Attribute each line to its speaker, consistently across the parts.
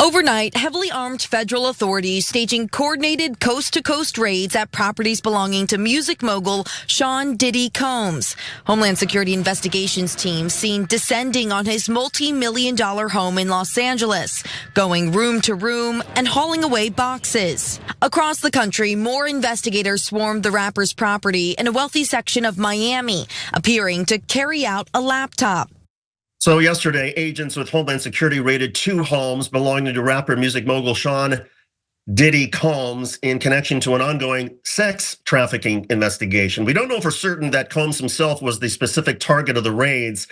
Speaker 1: Overnight, heavily armed federal authorities staging coordinated coast-to-coast raids at properties belonging to music mogul Sean Diddy Combs. Homeland Security investigations team seen descending on his multi-million-dollar home in Los Angeles, going room to room and hauling away boxes. Across the country, more investigators swarmed the rapper's property in a wealthy section of Miami, appearing to carry out a laptop.
Speaker 2: So yesterday, agents with Homeland Security raided 2 homes belonging to rapper music mogul Sean Diddy Combs in connection to an ongoing sex trafficking investigation. We don't know for certain that Combs himself was the specific target of the raids,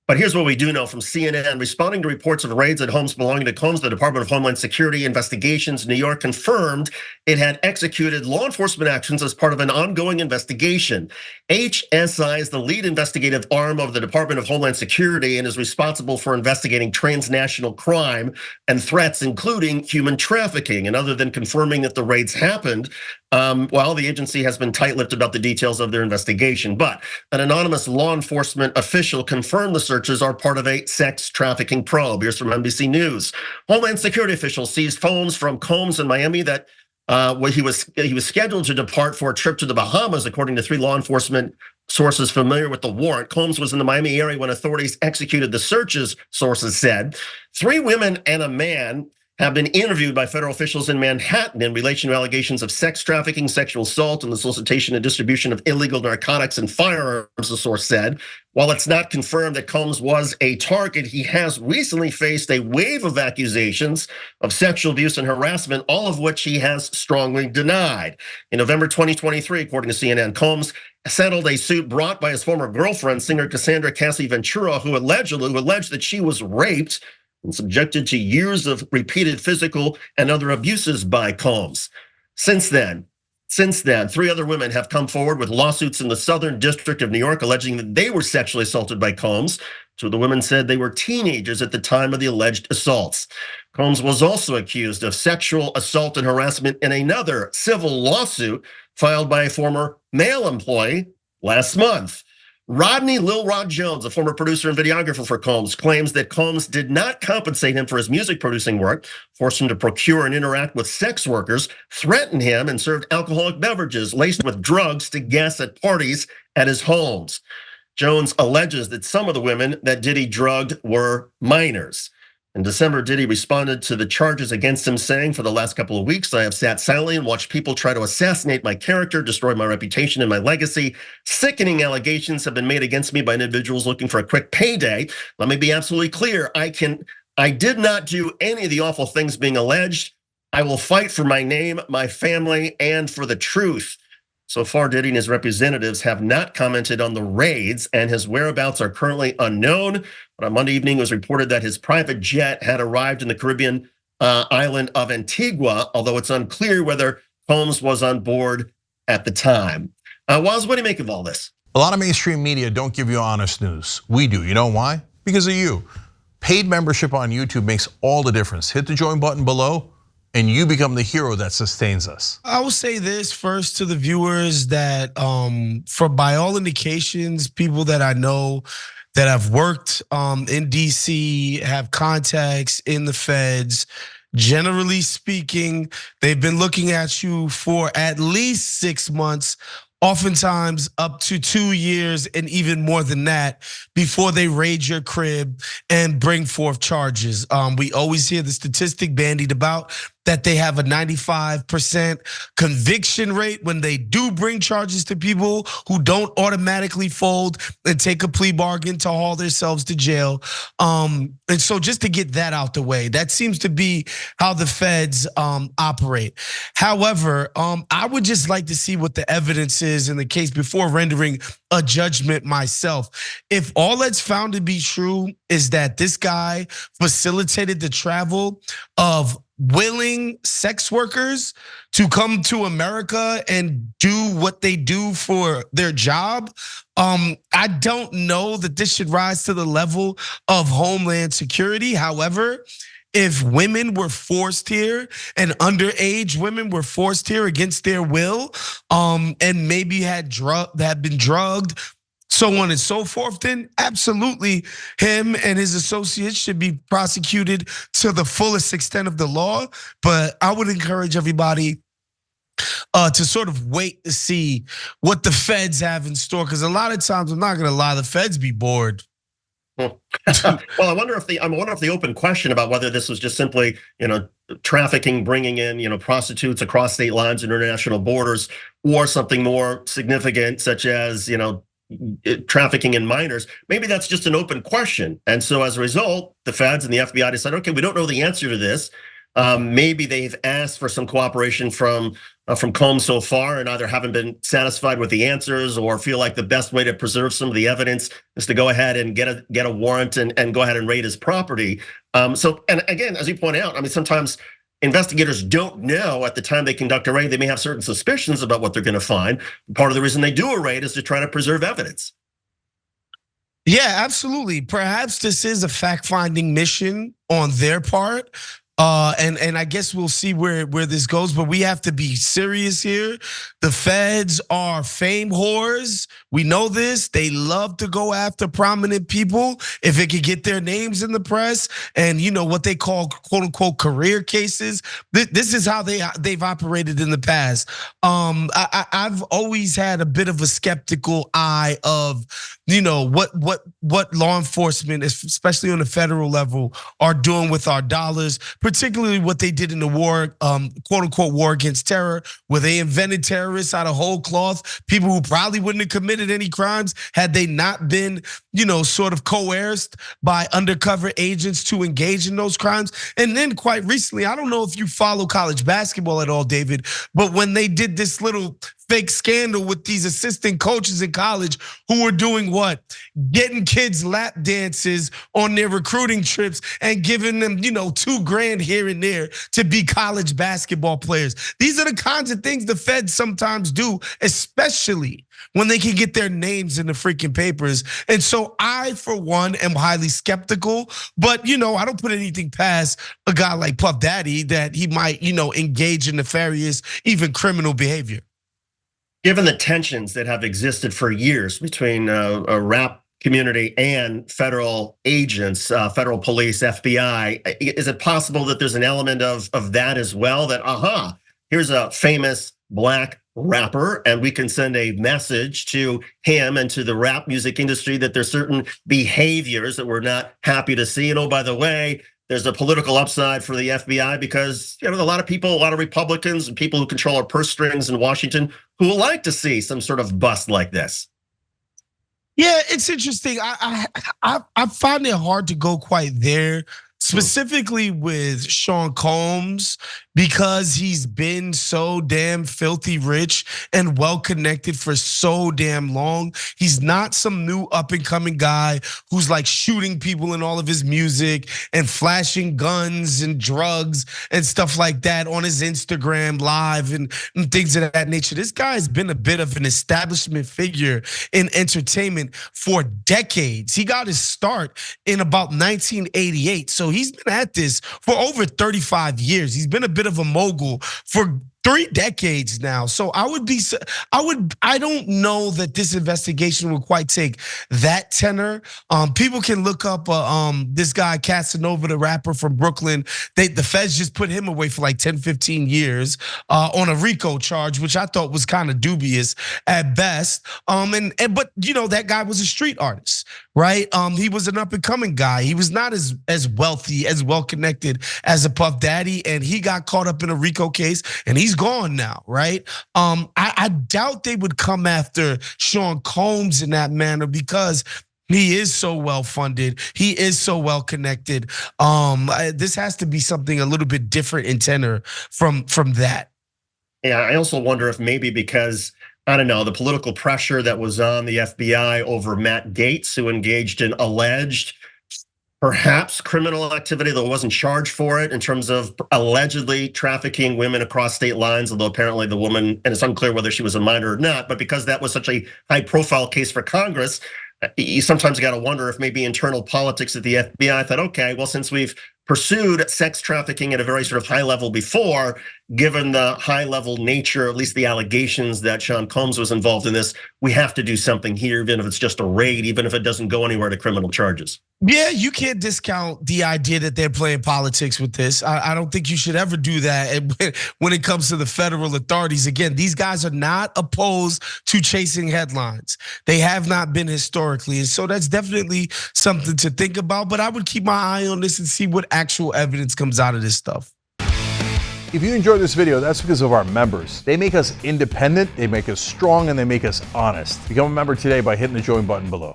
Speaker 2: but here's what we do know from CNN. Responding to reports of raids at homes belonging to Combs, the Department of Homeland Security Investigations New York confirmed it had executed law enforcement actions as part of an ongoing investigation. HSI is the lead investigative arm of the Department of Homeland Security and is responsible for investigating transnational crime and threats, including human trafficking. And other than confirming that the raids happened, well, the agency has been tight-lipped about the details of their investigation. But an anonymous law enforcement official confirmed the searches are part of a sex trafficking probe. Here's from NBC News. Homeland Security officials seized phones from Combs in Miami that where he was scheduled to depart for a trip to the Bahamas, according to 3 law enforcement sources familiar with the warrant. Combs was in the Miami area when authorities executed the searches, sources said. 3 women and a man have been interviewed by federal officials in Manhattan in relation to allegations of sex trafficking, sexual assault, and the solicitation and distribution of illegal narcotics and firearms, the source said. While it's not confirmed that Combs was a target, he has recently faced a wave of accusations of sexual abuse and harassment, all of which he has strongly denied. In November 2023, according to CNN, Combs settled a suit brought by his former girlfriend, singer Cassandra Cassie Ventura, who alleged that she was raped and subjected to years of repeated physical and other abuses by Combs. Since then, 3 other women have come forward with lawsuits in the Southern District of New York alleging that they were sexually assaulted by Combs. 2 of the women said they were teenagers at the time of the alleged assaults. Combs was also accused of sexual assault and harassment in another civil lawsuit filed by a former male employee last month. Rodney Lil Rod Jones, a former producer and videographer for Combs, claims that Combs did not compensate him for his music producing work, forced him to procure and interact with sex workers, threatened him, and served alcoholic beverages laced with drugs to guests at parties at his homes. Jones alleges that some of the women that Diddy drugged were minors. In December, Diddy responded to the charges against him, saying, "For the last couple of weeks, I have sat silently and watched people try to assassinate my character, destroy my reputation and my legacy. Sickening allegations have been made against me by individuals looking for a quick payday. Let me be absolutely clear. I did not do any of the awful things being alleged. I will fight for my name, my family, and for the truth." So far, Diddy and his representatives have not commented on the raids, and his whereabouts are currently unknown. But on Monday evening, it was reported that his private jet had arrived in the Caribbean island of Antigua, although it's unclear whether Combs was on board at the time. Waz, what do you make of all this?
Speaker 3: A lot of mainstream media don't give you honest news. We do. You know why? Because of you. Paid membership on YouTube makes all the difference. Hit the join button below, and you become the hero that sustains us.
Speaker 4: I will say this first to the viewers that by all indications, people that I know that have worked in DC, have contacts in the feds, generally speaking, they've been looking at you for at least 6 months, oftentimes up to 2 years and even more than that before they raid your crib and bring forth charges. We always hear the statistic bandied about that they have a 95% conviction rate when they do bring charges to people who don't automatically fold and take a plea bargain to haul themselves to jail. And so just to get that out the way, that seems to be how the feds operate. However, I would just like to see what the evidence is in the case before rendering a judgment myself. If all that's found to be true is that this guy facilitated the travel of willing sex workers to come to America and do what they do for their job, I don't know that this should rise to the level of Homeland Security. However, if women were forced here and underage women were forced here against their will, and maybe had been drugged so on and so forth, then absolutely him and his associates should be prosecuted to the fullest extent of the law. But I would encourage everybody to sort of wait to see what the feds have in store. Because a lot of times, I'm not gonna lie, the feds be bored.
Speaker 2: Well, I wonder if the open question about whether this was just simply, trafficking, bringing in, prostitutes across state lines, international borders, or something more significant, such as, trafficking in minors. Maybe that's just an open question. And so as a result, the feds and the FBI decided, okay, we don't know the answer to this. Maybe they've asked for some cooperation from Combs so far, and either haven't been satisfied with the answers or feel like the best way to preserve some of the evidence is to go ahead and get a warrant and go ahead and raid his property. So, and again, as you point out, I mean, sometimes investigators don't know at the time they conduct a raid. They may have certain suspicions about what they're going to find. Part of the reason they do a raid is to try to preserve evidence.
Speaker 4: Yeah, absolutely. Perhaps this is a fact-finding mission on their part. And I guess we'll see where this goes, but we have to be serious here. The feds are fame whores. We know this. They love to go after prominent people if it could get their names in the press, and what they call quote unquote career cases. This is how they've operated in the past. I've always had a bit of a skeptical eye of what law enforcement, especially on the federal level, are doing with our dollars. Particularly what they did in the war, quote unquote war against terror, where they invented terrorists out of whole cloth, people who probably wouldn't have committed any crimes had they not been, sort of coerced by undercover agents to engage in those crimes. And then quite recently, I don't know if you follow college basketball at all, David, but when they did this little fake scandal with these assistant coaches in college who were doing what? Getting kids lap dances on their recruiting trips and giving them, $2 grand here and there to be college basketball players. These are the kinds of things the feds sometimes do, especially when they can get their names in the freaking papers. And so I, for one, am highly skeptical, but I don't put anything past a guy like Puff Daddy that he might, engage in nefarious, even criminal behavior.
Speaker 2: Given the tensions that have existed for years between a rap community and federal agents, federal police, FBI, is it possible that there's an element of that as well? That, here's a famous Black rapper, and we can send a message to him and to the rap music industry that there's certain behaviors that we're not happy to see. And oh, by the way, there's a political upside for the FBI because a lot of people, a lot of Republicans and people who control our purse strings in Washington who would like to see some sort of bust like this.
Speaker 4: Yeah, it's interesting. I find it hard to go quite there, specifically with Sean Combs, because he's been so damn filthy rich and well connected for so damn long. He's not some new up and coming guy who's like shooting people in all of his music and flashing guns and drugs and stuff like that on his Instagram live and things of that nature. This guy has been a bit of an establishment figure in entertainment for decades. He got his start in about 1988. So he's been at this for over 35 years. He's been a bit of a mogul for 3 decades now. So I don't know that this investigation will quite take that tenor. People can look up this guy Casanova, the rapper from Brooklyn. The feds just put him away for like 10, 15 years on a RICO charge, which I thought was kind of dubious at best. But that guy was a street artist, right? He was an up and coming guy. He was not as wealthy, as well connected as a Puff Daddy, and he got caught up in a RICO case, and he's gone now, right? I doubt they would come after Sean Combs in that manner because he is so well funded. He is so well connected. This has to be something a little bit different in tenor from that.
Speaker 2: Yeah, I also wonder if maybe because, I don't know, the political pressure that was on the FBI over Matt Gaetz, who engaged in alleged, perhaps criminal activity, though wasn't charged for it, in terms of allegedly trafficking women across state lines, although apparently the woman, and it's unclear whether she was a minor or not, but because that was such a high profile case for Congress, you sometimes got to wonder if maybe internal politics at the FBI thought, okay, well, since we've pursued sex trafficking at a very sort of high level before. Given the high level nature, at least the allegations that Sean Combs was involved in this, we have to do something here, even if it's just a raid, even if it doesn't go anywhere to criminal charges.
Speaker 4: Yeah, you can't discount the idea that they're playing politics with this. I don't think you should ever do that. And when it comes to the federal authorities, again, these guys are not opposed to chasing headlines. They have not been historically. And so that's definitely something to think about. But I would keep my eye on this and see what actual evidence comes out of this stuff.
Speaker 3: If you enjoyed this video, that's because of our members. They make us independent, they make us strong, and they make us honest. Become a member today by hitting the join button below.